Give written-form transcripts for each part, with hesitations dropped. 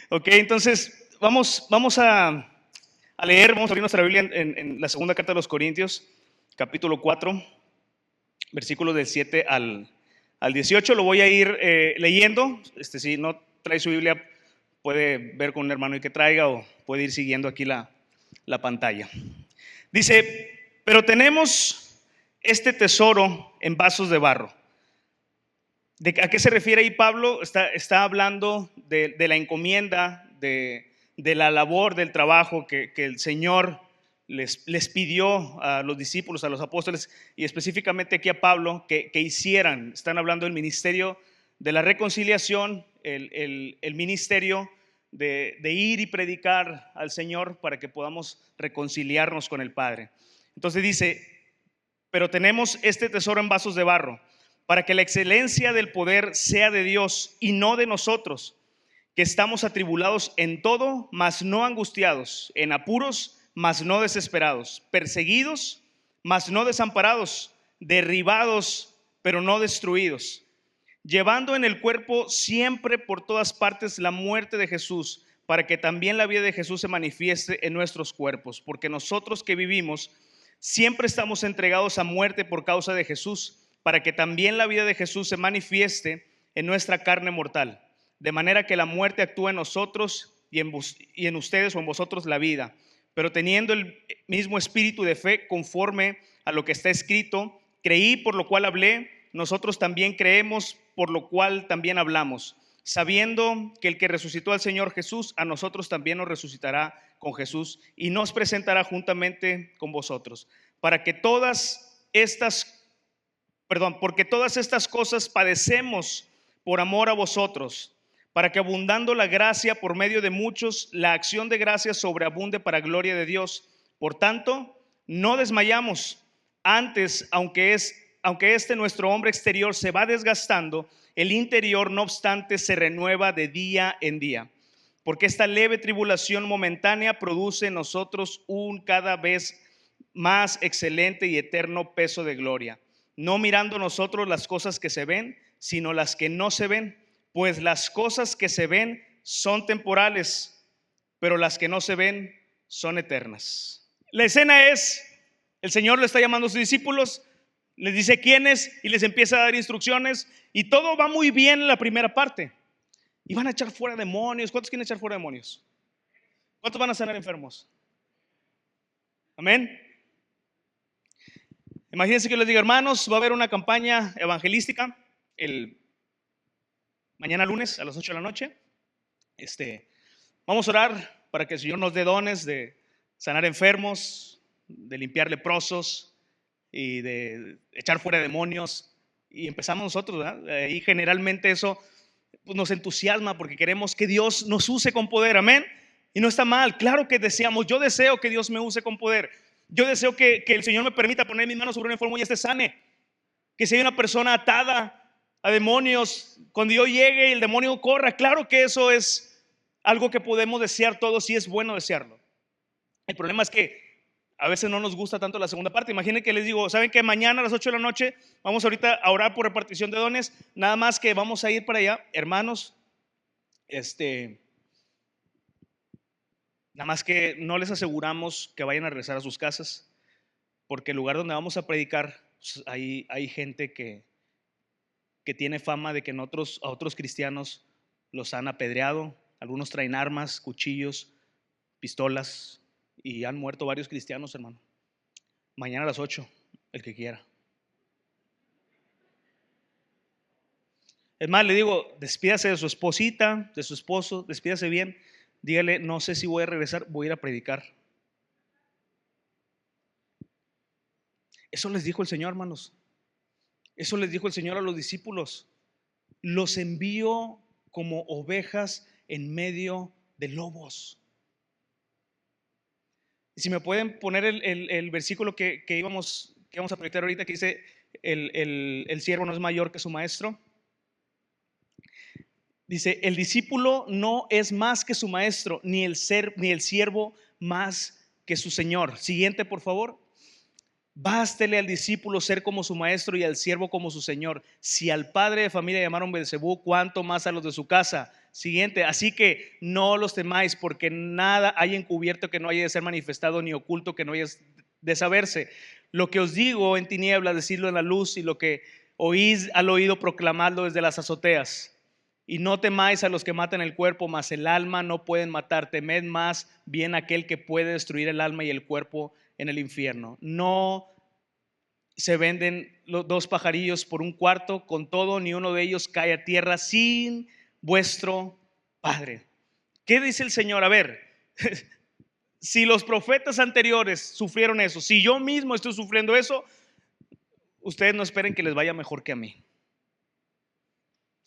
Ok, entonces vamos a leer, vamos a abrir nuestra Biblia en la segunda carta de los Corintios, capítulo 4, versículos del 7 al 18. Lo voy a ir leyendo. Si no trae su Biblia, puede ver con un hermano y que traiga, o puede ir siguiendo aquí la pantalla. Dice: pero tenemos este tesoro en vasos de barro. ¿A qué se refiere ahí Pablo? Está hablando de la encomienda, de la labor, del trabajo que el Señor les pidió a los discípulos, a los apóstoles, y específicamente aquí a Pablo, que hicieran. Están hablando del ministerio de la reconciliación, el ministerio de ir y predicar al Señor para que podamos reconciliarnos con el Padre. Entonces dice: pero tenemos este tesoro en vasos de barro, para que la excelencia del poder sea de Dios y no de nosotros, que estamos atribulados en todo, mas no angustiados, en apuros, mas no desesperados, perseguidos, mas no desamparados, derribados, pero no destruidos, llevando en el cuerpo siempre por todas partes la muerte de Jesús, para que también la vida de Jesús se manifieste en nuestros cuerpos, porque nosotros que vivimos siempre estamos entregados a muerte por causa de Jesús, para que también la vida de Jesús se manifieste en nuestra carne mortal, de manera que la muerte actúa en nosotros y en ustedes, o en vosotros, la vida, pero teniendo el mismo espíritu de fe, conforme a lo que está escrito: creí, por lo cual hablé; nosotros también creemos, por lo cual también hablamos, sabiendo que el que resucitó al Señor Jesús, a nosotros también nos resucitará con Jesús y nos presentará juntamente con vosotros, porque todas estas cosas padecemos por amor a vosotros, para que, abundando la gracia por medio de muchos, la acción de gracia sobreabunde para gloria de Dios. Por tanto, no desmayamos. Antes, aunque este nuestro hombre exterior se va desgastando, el interior, no obstante, se renueva de día en día, porque esta leve tribulación momentánea produce en nosotros un cada vez más excelente y eterno peso de gloria, no mirando nosotros las cosas que se ven, sino las que no se ven, pues las cosas que se ven son temporales, pero las que no se ven son eternas. La escena es: el Señor le está llamando a sus discípulos, les dice quiénes y les empieza a dar instrucciones, y todo va muy bien en la primera parte. Y van a echar fuera demonios. ¿Cuántos quieren echar fuera demonios? ¿Cuántos van a sanar enfermos? Amén. Imagínense que yo les diga: hermanos, va a haber una campaña evangelística el mañana lunes a las 8 de la noche. Vamos a orar para que el Señor nos dé dones de sanar enfermos, de limpiar leprosos y de echar fuera demonios. Y empezamos nosotros, ¿verdad? Y generalmente eso pues nos entusiasma, porque queremos que Dios nos use con poder. Amén. Y no está mal, claro que deseamos. Yo deseo que Dios me use con poder. Yo deseo que el Señor me permita poner mis manos sobre un enfermo y este sane. Que si hay una persona atada a demonios, cuando yo llegue y el demonio corra. Claro que eso es algo que podemos desear todos y es bueno desearlo. El problema es que a veces no nos gusta tanto la segunda parte. Imaginen que les digo: ¿saben que mañana a las 8 de la noche vamos ahorita a orar por repartición de dones? Nada más que vamos a ir para allá, hermanos. Nada más que no les aseguramos que vayan a regresar a sus casas, porque el lugar donde vamos a predicar, pues, hay gente que tiene fama de que a otros cristianos los han apedreado. Algunos traen armas, cuchillos, pistolas, y han muerto varios cristianos, hermano. Mañana a las 8, el que quiera. Es más, le digo: despídase de su esposita, de su esposo, despídase bien. Dígale: no sé si voy a regresar, voy a ir a predicar. Eso les dijo el Señor, hermanos. Eso les dijo el Señor a los discípulos: los envío como ovejas en medio de lobos. Y si me pueden poner el versículo que vamos a proyectar ahorita, que dice: el siervo no es mayor que su maestro. Dice: el discípulo no es más que su maestro, ni el siervo más que su señor. Siguiente, por favor. Bástele al discípulo ser como su maestro y al siervo como su señor. Si al padre de familia llamaron Beelzebú, cuánto más a los de su casa. Siguiente, así que no los temáis, porque nada hay encubierto que no haya de ser manifestado, ni oculto que no haya de saberse. Lo que os digo en tinieblas, decidlo en la luz, y lo que oís al oído, proclamadlo desde las azoteas. Y no temáis a los que matan el cuerpo, mas el alma no pueden matar. Temed más bien aquel que puede destruir el alma y el cuerpo en el infierno. No se venden los dos pajarillos por un cuarto, con todo ni uno de ellos cae a tierra sin vuestro Padre. ¿Qué dice el Señor? A ver, si los profetas anteriores sufrieron eso, si yo mismo estoy sufriendo eso, ustedes no esperen que les vaya mejor que a mí.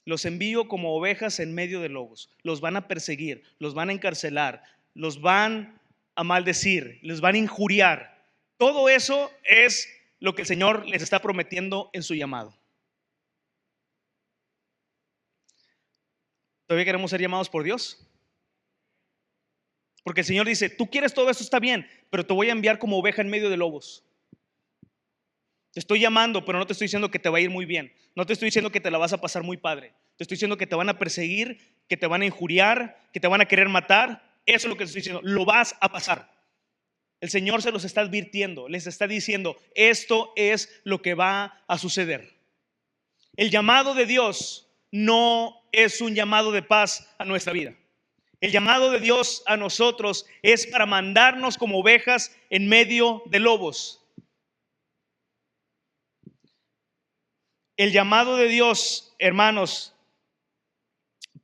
Los envío como ovejas en medio de lobos. Los van a perseguir, los van a encarcelar, los van a maldecir, les van a injuriar. Todo eso es lo que el Señor les está prometiendo en su llamado. ¿Todavía queremos ser llamados por Dios? Porque el Señor dice, tú quieres todo esto, está bien, pero te voy a enviar como oveja en medio de lobos. Te estoy llamando, pero no te estoy diciendo que te va a ir muy bien. No te estoy diciendo que te la vas a pasar muy padre. Te estoy diciendo que te van a perseguir, que te van a injuriar, que te van a querer matar. Eso es lo que te estoy diciendo. Lo vas a pasar. El Señor se los está advirtiendo. Les está diciendo, esto es lo que va a suceder. El llamado de Dios no es un llamado de paz a nuestra vida. El llamado de Dios a nosotros es para mandarnos como ovejas en medio de lobos. El llamado de Dios, hermanos,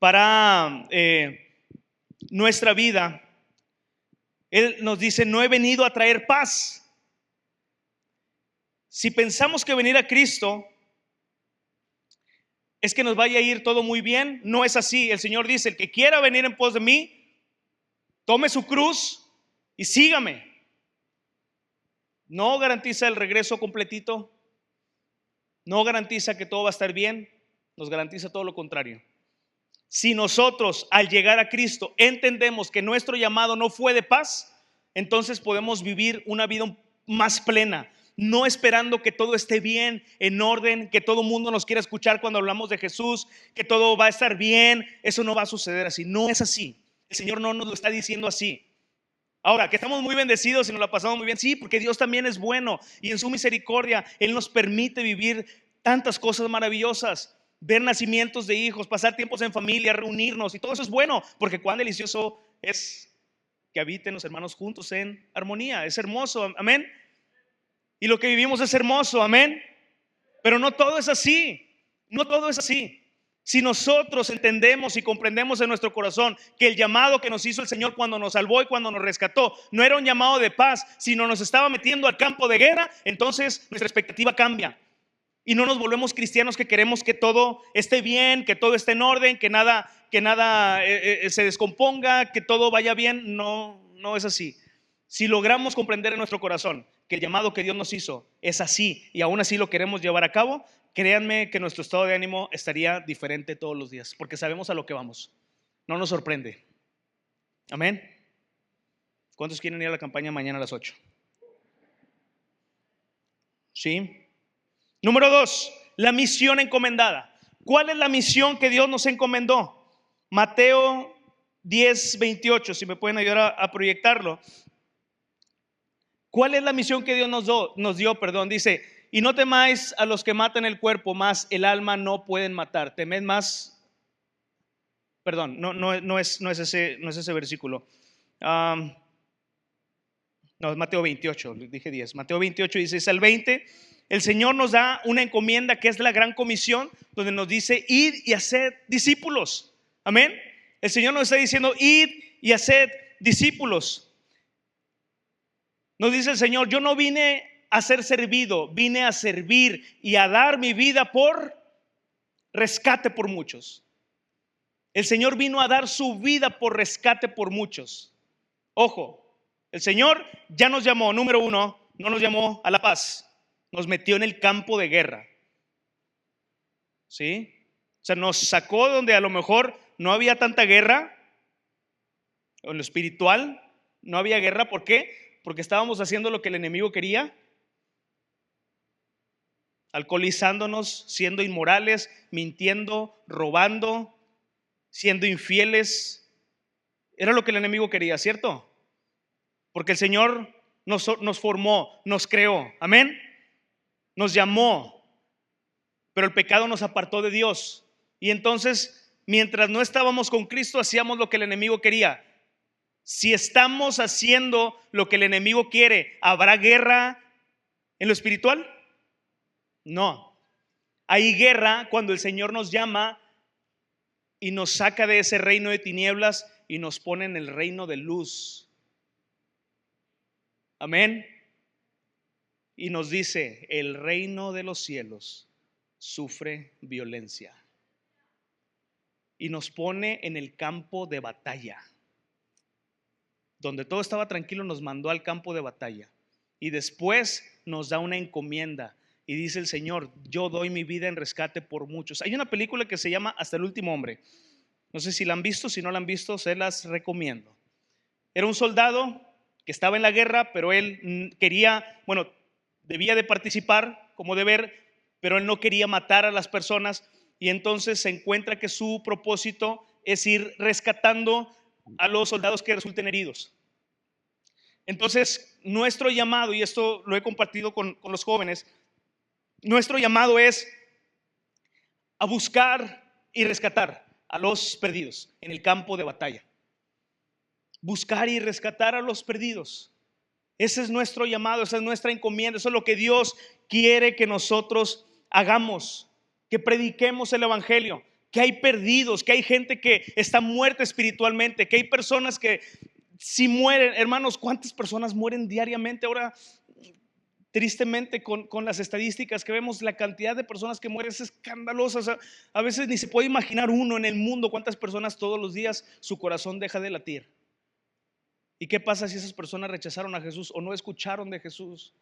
para nuestra vida, Él nos dice, no he venido a traer paz. Si pensamos que venir a Cristo es que nos vaya a ir todo muy bien, no es así. El Señor dice, el que quiera venir en pos de mí, tome su cruz y sígame. No garantiza el regreso completito. No garantiza que todo va a estar bien, nos garantiza todo lo contrario. Si nosotros al llegar a Cristo entendemos que nuestro llamado no fue de paz, entonces podemos vivir una vida más plena, no esperando que todo esté bien, en orden, que todo el mundo nos quiera escuchar cuando hablamos de Jesús, que todo va a estar bien. Eso no va a suceder así, no es así. El Señor no nos lo está diciendo así. Ahora, que estamos muy bendecidos y nos la pasamos muy bien, sí, porque Dios también es bueno y en su misericordia Él nos permite vivir tantas cosas maravillosas, ver nacimientos de hijos, pasar tiempos en familia, reunirnos, y todo eso es bueno, porque cuán delicioso es que habiten los hermanos juntos en armonía. Es hermoso, amén. Y lo que vivimos es hermoso, amén. Pero no todo es así, no todo es así. Si nosotros entendemos y comprendemos en nuestro corazón que el llamado que nos hizo el Señor cuando nos salvó y cuando nos rescató no era un llamado de paz, sino nos estaba metiendo al campo de guerra, entonces nuestra expectativa cambia. Y no nos volvemos cristianos que queremos que todo esté bien, que todo esté en orden, que nada se descomponga, que todo vaya bien. No, no es así. Si logramos comprender en nuestro corazón que el llamado que Dios nos hizo es así y aún así lo queremos llevar a cabo, créanme que nuestro estado de ánimo estaría diferente todos los días, porque sabemos a lo que vamos. No nos sorprende. Amén. ¿Cuántos quieren ir a la campaña mañana a las 8? ¿Sí? Número 2, la misión encomendada. ¿Cuál es la misión que Dios nos encomendó? Mateo 10:28, si me pueden ayudar a proyectarlo. ¿Cuál es la misión que Dios nos dio? Dice, y no temáis a los que matan el cuerpo, mas el alma no pueden matar. Temed más. Perdón, no es ese versículo. No, es Mateo 28, dije 10. Mateo 28 dice, es el 20. El Señor nos da una encomienda que es la gran comisión, donde nos dice, id y haced discípulos. Amén. El Señor nos está diciendo, id y haced discípulos. Nos dice el Señor, yo no vine a ser servido, vine a servir y a dar mi vida por rescate por muchos. El Señor vino a dar su vida por rescate por muchos. Ojo, el Señor ya nos llamó, número 1, no nos llamó a la paz. Nos metió en el campo de guerra. ¿Sí? O sea, nos sacó donde a lo mejor no había tanta guerra. En lo espiritual no había guerra. ¿Por qué? Porque estábamos haciendo lo que el enemigo quería. Alcoholizándonos, siendo inmorales, mintiendo, robando, siendo infieles. Era lo que el enemigo quería, ¿cierto? Porque el Señor nos formó, nos creó, amén, nos llamó, pero el pecado nos apartó de Dios. Y entonces, mientras no estábamos con Cristo, hacíamos lo que el enemigo quería. Si estamos haciendo lo que el enemigo quiere, ¿habrá guerra en lo espiritual? No. Hay guerra cuando el Señor nos llama y nos saca de ese reino de tinieblas y nos pone en el reino de luz. Amén. Y nos dice, el reino de los cielos sufre violencia. Y nos pone en el campo de batalla. Donde todo estaba tranquilo, nos mandó al campo de batalla. Y después nos da una encomienda. Y dice el Señor, yo doy mi vida en rescate por muchos. Hay una película que se llama Hasta el último hombre. No sé si la han visto, si no la han visto, se las recomiendo. Era un soldado que estaba en la guerra, pero él quería, debía de participar como deber, pero él no quería matar a las personas. Y entonces se encuentra que su propósito es ir rescatando a los soldados que resulten heridos. Entonces, nuestro llamado, y esto lo he compartido con los jóvenes, nuestro llamado es a buscar y rescatar a los perdidos en el campo de batalla. Buscar y rescatar a los perdidos. Ese es nuestro llamado, esa es nuestra encomienda, eso es lo que Dios quiere que nosotros hagamos, que prediquemos el evangelio, que hay perdidos, que hay gente que está muerta espiritualmente, que hay personas que si mueren, hermanos, ¿cuántas personas mueren diariamente? Ahora, tristemente, con las estadísticas que vemos, la cantidad de personas que mueren es escandalosa. O sea, a veces ni se puede imaginar uno en el mundo cuántas personas todos los días su corazón deja de latir. ¿Y qué pasa si esas personas rechazaron a Jesús o no escucharon de Jesús?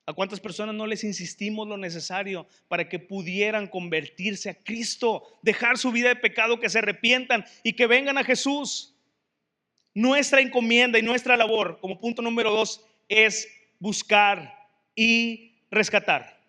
¿A cuántas personas no les insistimos lo necesario para que pudieran convertirse a Cristo, dejar su vida de pecado, que se arrepientan y que vengan a Jesús? Nuestra encomienda y nuestra labor, como punto número 2, es buscar y rescatar.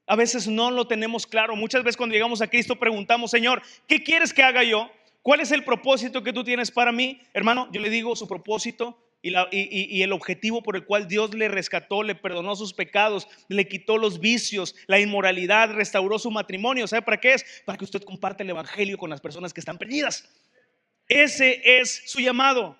A veces no lo tenemos claro. Muchas veces cuando llegamos a Cristo preguntamos, Señor, ¿qué quieres que haga yo? ¿Cuál es el propósito que tú tienes para mí? Hermano, yo le digo su propósito y el objetivo por el cual Dios le rescató, le perdonó sus pecados, le quitó los vicios, la inmoralidad, restauró su matrimonio. ¿Sabe para qué es? Para que usted comparte el evangelio con las personas que están perdidas. Ese es su llamado.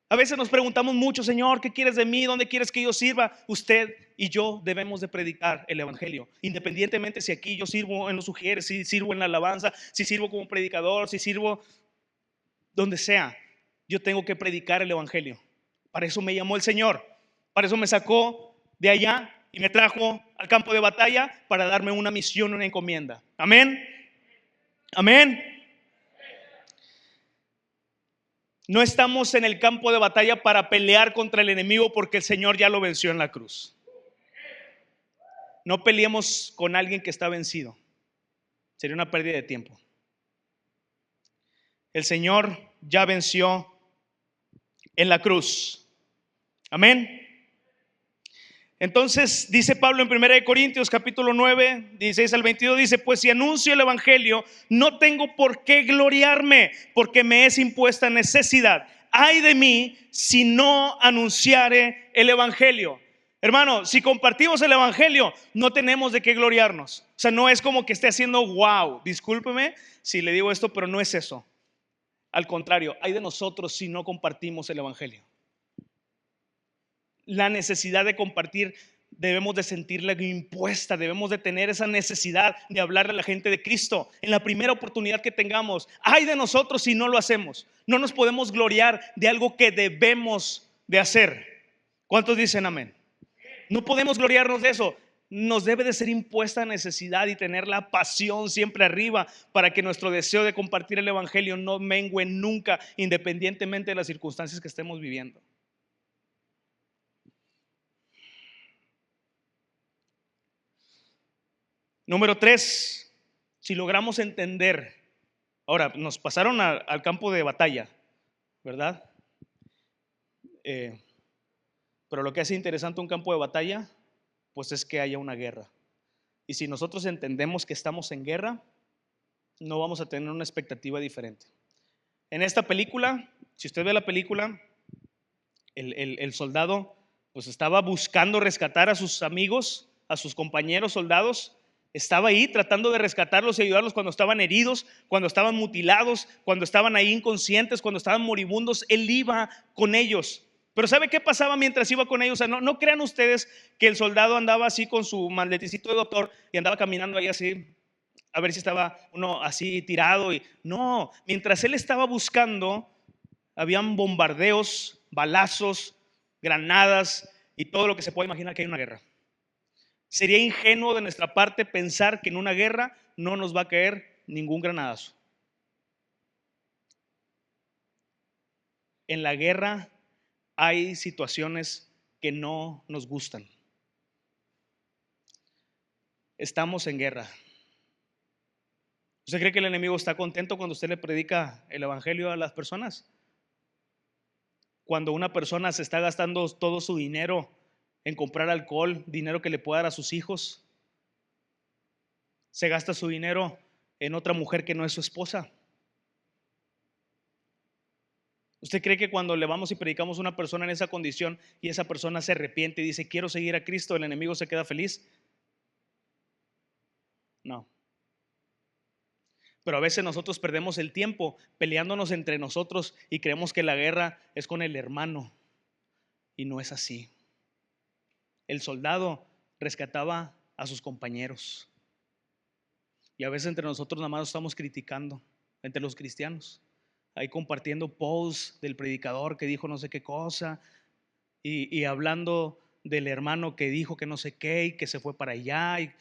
A veces nos preguntamos mucho, Señor, ¿qué quieres de mí? ¿Dónde quieres que yo sirva? Usted y yo debemos de predicar el evangelio, independientemente si aquí yo sirvo en los sugieres, si sirvo en la alabanza, si sirvo como predicador, si sirvo donde sea. Yo tengo que predicar el evangelio. Para eso me llamó el Señor. Para eso me sacó de allá y me trajo al campo de batalla para darme una misión, una encomienda. Amén. Amén. No estamos en el campo de batalla para pelear contra el enemigo, porque el Señor ya lo venció en la cruz. No peleemos con alguien que está vencido. Sería una pérdida de tiempo. El Señor ya venció en la cruz. Amén. Entonces dice Pablo en 1 Corintios capítulo 9, 16 al 22, dice: pues si anuncio el evangelio, no tengo por qué gloriarme, porque me es impuesta necesidad. Ay de mí si no anunciare el evangelio. Hermano, si compartimos el evangelio, no tenemos de qué gloriarnos. O sea, no es como que esté haciendo wow. Discúlpeme si le digo esto, pero no es eso. Al contrario, ay de nosotros si no compartimos el evangelio. La necesidad de compartir debemos de sentirla impuesta, debemos de tener esa necesidad de hablarle a la gente de Cristo en la primera oportunidad que tengamos. Ay de nosotros si no lo hacemos. No nos podemos gloriar de algo que debemos de hacer. ¿Cuántos dicen amén? No podemos gloriarnos de eso. Nos debe de ser impuesta necesidad y tener la pasión siempre arriba para que nuestro deseo de compartir el evangelio no mengue nunca, independientemente de las circunstancias que estemos viviendo. Número 3, si logramos entender, ahora nos pasaron al campo de batalla, ¿verdad? Pero lo que hace interesante un campo de batalla, pues es que haya una guerra. Y si nosotros entendemos que estamos en guerra, no vamos a tener una expectativa diferente. En esta película, si usted ve la película, el soldado pues estaba buscando rescatar a sus amigos, a sus compañeros soldados. Estaba ahí tratando de rescatarlos y ayudarlos cuando estaban heridos, cuando estaban mutilados, cuando estaban ahí inconscientes, cuando estaban moribundos. Él iba con ellos. Pero ¿sabe qué pasaba mientras iba con ellos? O sea, no crean ustedes que el soldado andaba así con su maleticito de doctor y andaba caminando ahí así, a ver si estaba uno así tirado. No, mientras él estaba buscando, habían bombardeos, balazos, granadas y todo lo que se puede imaginar que hay una guerra. Sería ingenuo de nuestra parte pensar que en una guerra no nos va a caer ningún granadazo. En la guerra hay situaciones que no nos gustan. Estamos en guerra. ¿Usted cree que el enemigo está contento cuando usted le predica el evangelio a las personas? Cuando una persona se está gastando todo su dinero en comprar alcohol, dinero que le pueda dar a sus hijos, se gasta su dinero en otra mujer que no es su esposa. ¿Usted cree que cuando le vamos y predicamos a una persona en esa condición y esa persona se arrepiente y dice quiero seguir a Cristo, el enemigo se queda feliz? No. Pero a veces nosotros perdemos el tiempo peleándonos entre nosotros y creemos que la guerra es con el hermano, y no es así. El soldado rescataba a sus compañeros, y a veces entre nosotros nada más estamos criticando, entre los cristianos, ahí compartiendo posts del predicador que dijo no sé qué cosa, y hablando del hermano que dijo que no sé qué y que se fue para allá, y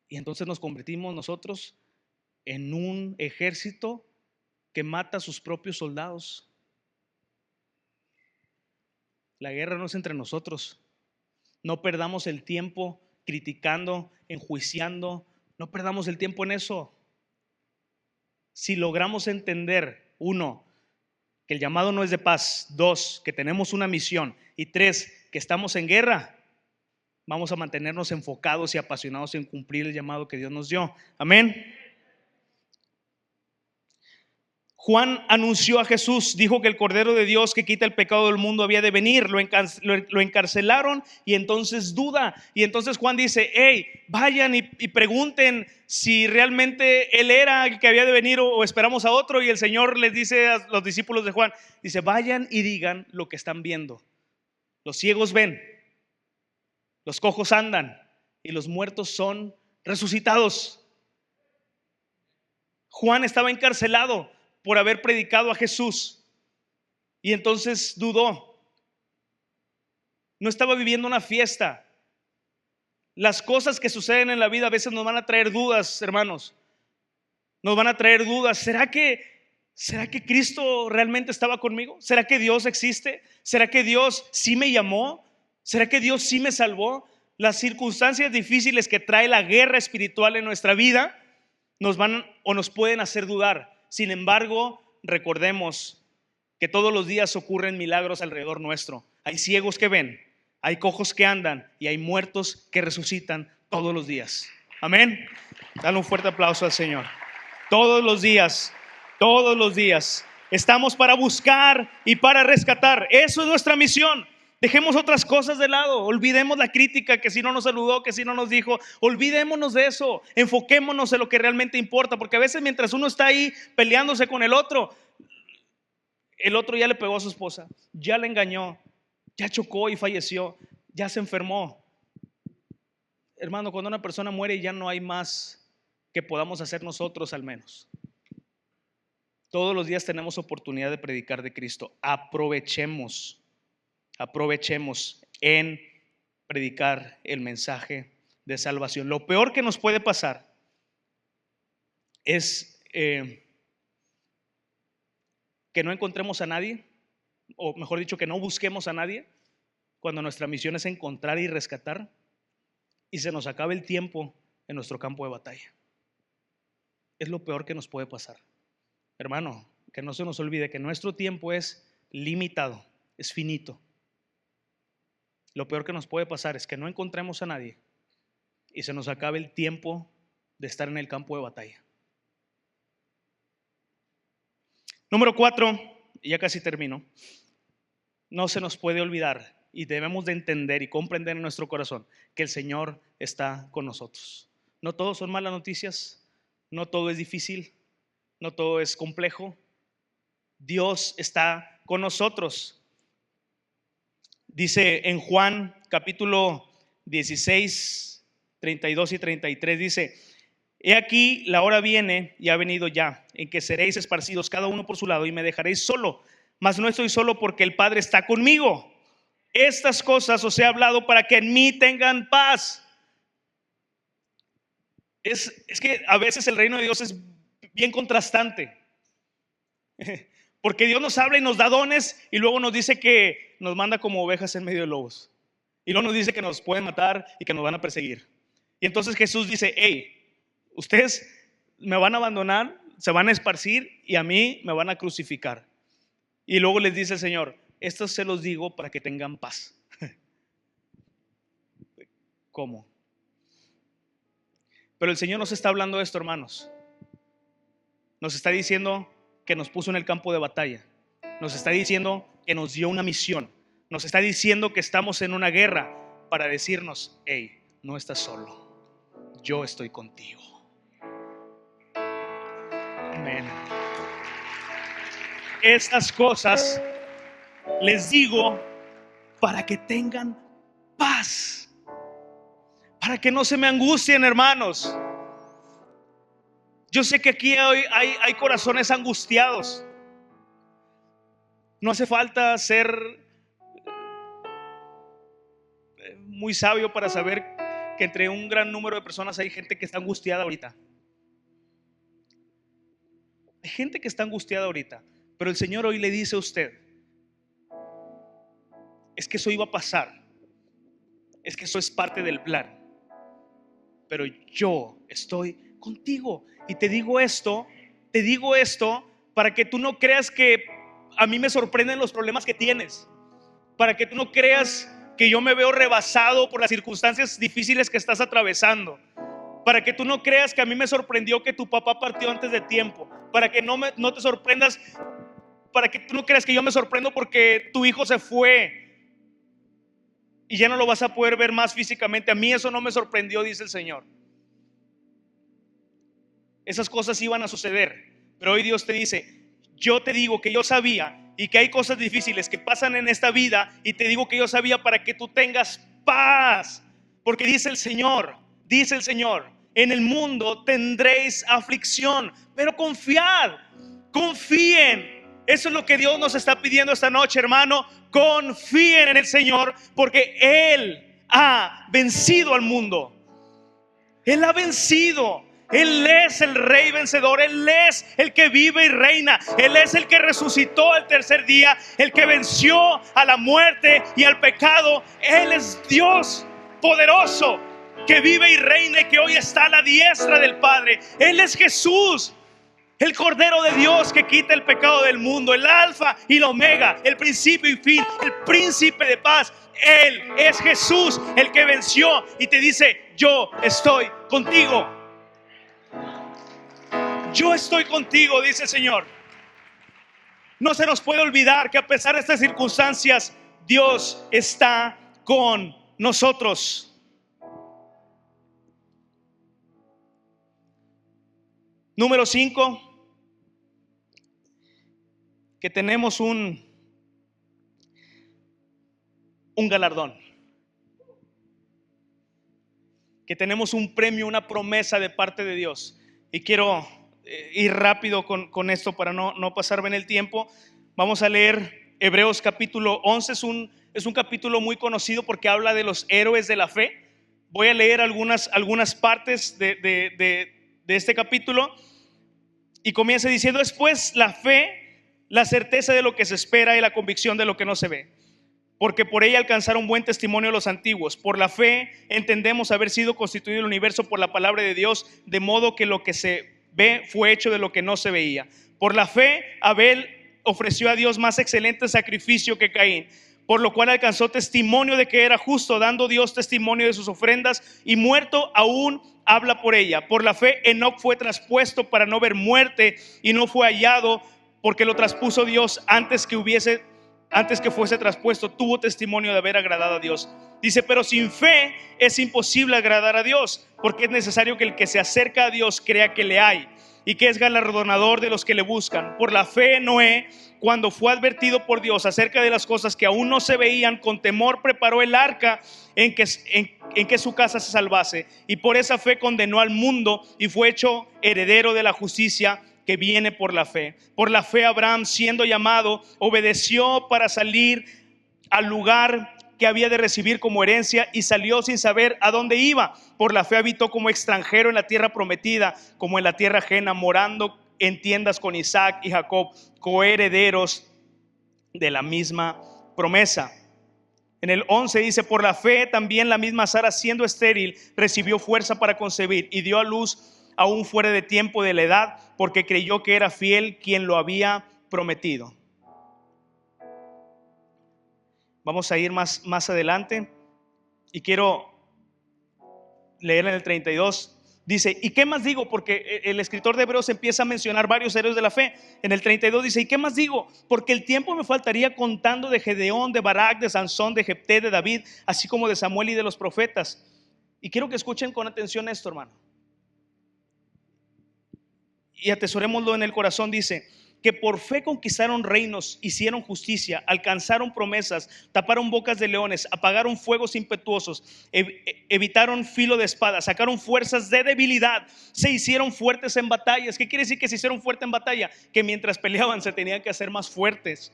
entonces nos convertimos nosotros en un ejército que mata a sus propios soldados. La guerra no es entre nosotros. No perdamos el tiempo criticando, enjuiciando. No perdamos el tiempo en eso. Si logramos entender, uno, que el llamado no es de paz; dos, que tenemos una misión; y tres, que estamos en guerra, vamos a mantenernos enfocados y apasionados en cumplir el llamado que Dios nos dio. Amén. Juan anunció a Jesús, dijo que el Cordero de Dios que quita el pecado del mundo había de venir. Lo encarcelaron y entonces duda. Y entonces Juan dice, hey, vayan y pregunten si realmente él era el que había de venir o esperamos a otro. Y el Señor les dice a los discípulos de Juan, dice, vayan y digan lo que están viendo. Los ciegos ven, los cojos andan y los muertos son resucitados. Juan estaba encarcelado por haber predicado a Jesús y entonces dudó. No estaba viviendo una fiesta. Las cosas que suceden en la vida a veces nos van a traer dudas, hermanos. Nos van a traer dudas. ¿Será que Cristo realmente estaba conmigo? ¿Será que Dios existe? ¿Será que Dios sí me llamó? ¿Será que Dios sí me salvó? Las circunstancias difíciles que trae la guerra espiritual en nuestra vida nos van o nos pueden hacer dudar. Sin embargo, recordemos que todos los días ocurren milagros alrededor nuestro. Hay ciegos que ven, hay cojos que andan y hay muertos que resucitan todos los días. Amén. Dale un fuerte aplauso al Señor. Todos los días estamos para buscar y para rescatar. Eso es nuestra misión. Dejemos otras cosas de lado. Olvidemos la crítica, que si no nos saludó, que si no nos dijo. Olvidémonos de eso. Enfoquémonos en lo que realmente importa. Porque a veces mientras uno está ahí peleándose con el otro ya le pegó a su esposa, ya le engañó, ya chocó y falleció, ya se enfermó. Hermano, cuando una persona muere ya no hay más que podamos hacer nosotros al menos. Todos los días tenemos oportunidad de predicar de Cristo. Aprovechemos en predicar el mensaje de salvación. Lo peor que nos puede pasar es que no encontremos a nadie, o mejor dicho, que no busquemos a nadie cuando nuestra misión es encontrar y rescatar, y se nos acabe el tiempo en nuestro campo de batalla. Es lo peor que nos puede pasar. Hermano, que no se nos olvide que nuestro tiempo es limitado, es finito. Lo peor que nos puede pasar es que no encontremos a nadie y se nos acabe el tiempo de estar en el campo de batalla. Número 4, y ya casi termino. No se nos puede olvidar y debemos de entender y comprender en nuestro corazón que el Señor está con nosotros. No todo son malas noticias, no todo es difícil, no todo es complejo. Dios está con nosotros. Dice en Juan capítulo 16, 32 y 33, dice: he aquí la hora viene y ha venido ya, en que seréis esparcidos cada uno por su lado y me dejaréis solo, mas no estoy solo porque el Padre está conmigo. Estas cosas os he hablado para que en mí tengan paz. Es que a veces el reino de Dios es bien contrastante, porque Dios nos habla y nos da dones y luego nos dice que nos manda como ovejas en medio de lobos, y luego nos dice que nos pueden matar y que nos van a perseguir. Y entonces Jesús dice: hey, ustedes me van a abandonar, se van a esparcir y a mí me van a crucificar. Y luego les dice el Señor: esto se los digo para que tengan paz. ¿Cómo? Pero el Señor nos está hablando de esto, hermanos. Nos está diciendo que nos puso en el campo de batalla. Nos está diciendo que nos dio una misión. Nos está diciendo que estamos en una guerra para decirnos: hey, no estás solo, yo estoy contigo. Amén. Estas cosas les digo para que tengan paz, para que no se me angustien, hermanos. Yo sé que aquí hoy hay corazones angustiados. No hace falta ser muy sabio para saber que entre un gran número de personas hay gente que está angustiada ahorita. Hay gente que está angustiada ahorita, pero el Señor hoy le dice a usted: es que eso iba a pasar, es que eso es parte del plan, pero yo estoy contigo. Y te digo esto para que tú no creas que a mí me sorprenden los problemas que tienes, para que tú no creas que yo me veo rebasado por las circunstancias difíciles que estás atravesando, para que tú no creas que a mí me sorprendió que tu papá partió antes de tiempo, para que no te sorprendas, para que tú no creas que yo me sorprendo porque tu hijo se fue y ya no lo vas a poder ver más físicamente. A mí eso no me sorprendió, dice el Señor. Esas cosas iban a suceder, pero hoy Dios te dice: yo te digo que yo sabía, y que hay cosas difíciles que pasan en esta vida, y te digo que yo sabía para que tú tengas paz, porque dice el Señor, en el mundo tendréis aflicción, pero confiad, confíen. Eso es lo que Dios nos está pidiendo esta noche, hermano. Confíen en el Señor, porque Él ha vencido al mundo. Él ha vencido. Él es el Rey vencedor. Él es el que vive y reina. Él es el que resucitó al tercer día, el que venció a la muerte y al pecado. Él es Dios poderoso, que vive y reina y que hoy está a la diestra del Padre. Él es Jesús, el Cordero de Dios que quita el pecado del mundo, el Alfa y el Omega, el principio y fin, el príncipe de paz. Él es Jesús, el que venció y te dice: yo estoy contigo. Yo estoy contigo, dice el Señor. No se nos puede olvidar que a pesar de estas circunstancias, Dios está con nosotros. Número 5, que tenemos un galardón, que tenemos un premio, una promesa de parte de Dios. Y quiero ir rápido con esto para no pasarme en el tiempo. Vamos a leer Hebreos capítulo 11. Es un capítulo muy conocido porque habla de los héroes de la fe. Voy a leer algunas partes de este capítulo. Y comienza diciendo: después la fe, la certeza de lo que se espera y la convicción de lo que no se ve, porque por ella alcanzaron buen testimonio los antiguos. Por la fe entendemos haber sido constituido el universo por la palabra de Dios, de modo que lo que se ve fue hecho de lo que no se veía. Por la fe Abel ofreció a Dios más excelente sacrificio que Caín, por lo cual alcanzó testimonio de que era justo, dando Dios testimonio de sus ofrendas, y muerto aún habla por ella. Por la fe Enoc fue traspuesto para no ver muerte y no fue hallado, porque lo traspuso Dios antes que fuese traspuesto, tuvo testimonio de haber agradado a Dios. Dice, pero sin fe es imposible agradar a Dios, porque es necesario que el que se acerca a Dios crea que le hay y que es galardonador de los que le buscan. Por la fe Noé, cuando fue advertido por Dios acerca de las cosas que aún no se veían, con temor preparó el arca en que su casa se salvase, y por esa fe condenó al mundo y fue hecho heredero de la justicia que viene por la fe. Por la fe Abraham, siendo llamado, obedeció para salir al lugar que había de recibir como herencia, y salió sin saber a dónde iba. Por la fe habitó como extranjero en la tierra prometida, como en la tierra ajena, morando en tiendas con Isaac y Jacob, coherederos de la misma promesa. En el 11 dice, por la fe también la misma Sara, siendo estéril, recibió fuerza para concebir y dio a luz aún fuera de tiempo de la edad, porque creyó que era fiel quien lo había prometido. Vamos a ir más adelante y quiero leer en el 32. Dice, ¿y qué más digo? Porque el escritor de Hebreos empieza a mencionar varios héroes de la fe. En el 32 dice, ¿y qué más digo? Porque el tiempo me faltaría contando de Gedeón, de Barak, de Sansón, de Jefté, de David, así como de Samuel y de los profetas. Y quiero que escuchen con atención esto, hermano, y atesorémoslo en el corazón. Dice que por fe conquistaron reinos, hicieron justicia, alcanzaron promesas, taparon bocas de leones, apagaron fuegos impetuosos, evitaron filo de espada, sacaron fuerzas de debilidad, se hicieron fuertes en batallas. ¿Qué quiere decir que se hicieron fuertes en batalla? Que mientras peleaban se tenían que hacer más fuertes.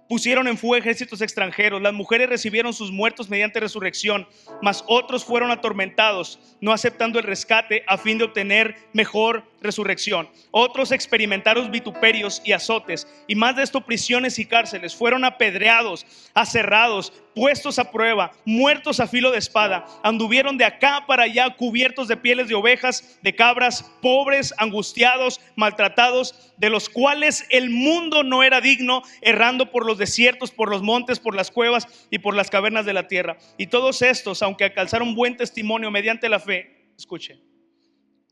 Pusieron en fuga ejércitos extranjeros. Las mujeres recibieron sus muertos mediante resurrección, mas otros fueron atormentados, no aceptando el rescate a fin de obtener mejor resurrección. Otros experimentaron vituperios y azotes, y más de esto, prisiones y cárceles. Fueron apedreados, aserrados, puestos a prueba, muertos a filo de espada. Anduvieron de acá para allá, cubiertos de pieles de ovejas, de cabras, pobres, angustiados, maltratados, de los cuales el mundo no era digno, errando por los desiertos, por los montes, por las cuevas y por las cavernas de la tierra. Y todos estos, aunque alcanzaron buen testimonio mediante la fe, escuche,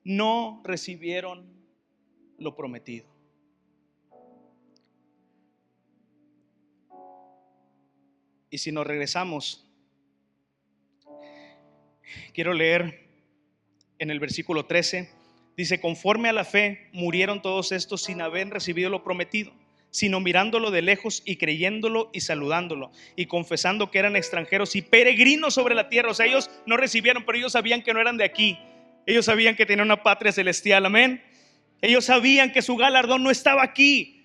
no recibieron lo prometido. Y si nos regresamos, quiero leer en el versículo 13. Dice, conforme a la fe murieron todos estos sin haber recibido lo prometido, sino mirándolo de lejos y creyéndolo y saludándolo y confesando que eran extranjeros y peregrinos sobre la tierra. O sea, ellos no recibieron, pero ellos sabían que no eran de aquí. Ellos sabían que tenían una patria celestial, amén. Ellos sabían que su galardón no estaba aquí.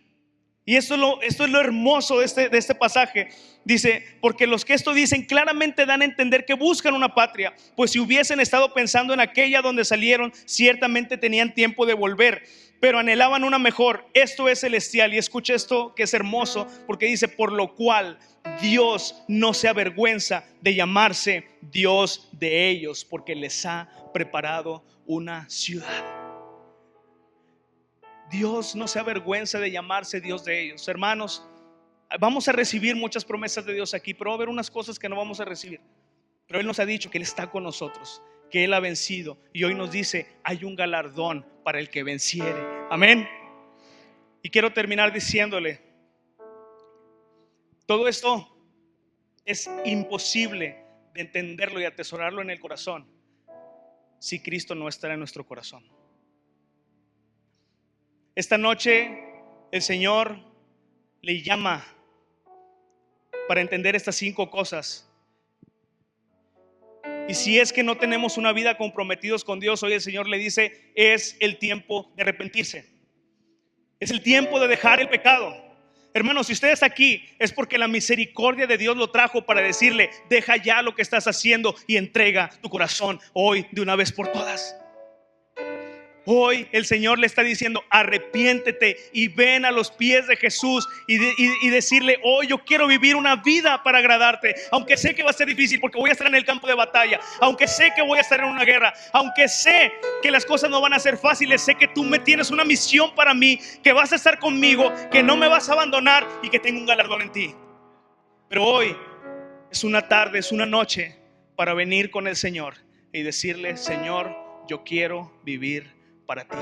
Y esto es lo hermoso de este pasaje. Dice, porque los que esto dicen claramente dan a entender que buscan una patria, pues si hubiesen estado pensando en aquella donde salieron, ciertamente tenían tiempo de volver, pero anhelaban una mejor, esto es celestial. Y escucha esto que es hermoso, porque dice, por lo cual Dios no se avergüenza de llamarse Dios de ellos, porque les ha preparado una ciudad. Dios no se avergüenza de llamarse Dios de ellos. Hermanos, vamos a recibir muchas promesas de Dios aquí, pero va a haber unas cosas que no vamos a recibir. Pero Él nos ha dicho que Él está con nosotros, que Él ha vencido, y hoy nos dice, hay un galardón para el que venciere. Amén. Y quiero terminar diciéndole, todo esto es imposible de entenderlo y atesorarlo en el corazón si Cristo no estará en nuestro corazón. Esta noche el Señor le llama para entender estas 5 cosas. Y si es que no tenemos una vida comprometidos con Dios, hoy el Señor le dice, es el tiempo de arrepentirse. Es el tiempo de dejar el pecado. Hermanos, si usted está aquí, es porque la misericordia de Dios lo trajo para decirle, deja ya lo que estás haciendo y entrega tu corazón hoy de una vez por todas. Hoy el Señor le está diciendo, arrepiéntete y ven a los pies de Jesús y decirle, hoy yo quiero vivir una vida para agradarte, aunque sé que va a ser difícil porque voy a estar en el campo de batalla, aunque sé que voy a estar en una guerra, aunque sé que las cosas no van a ser fáciles, sé que tú me tienes una misión para mí, que vas a estar conmigo, que no me vas a abandonar y que tengo un galardón en ti. Pero hoy es una tarde, es una noche para venir con el Señor y decirle, Señor, yo quiero vivir para ti.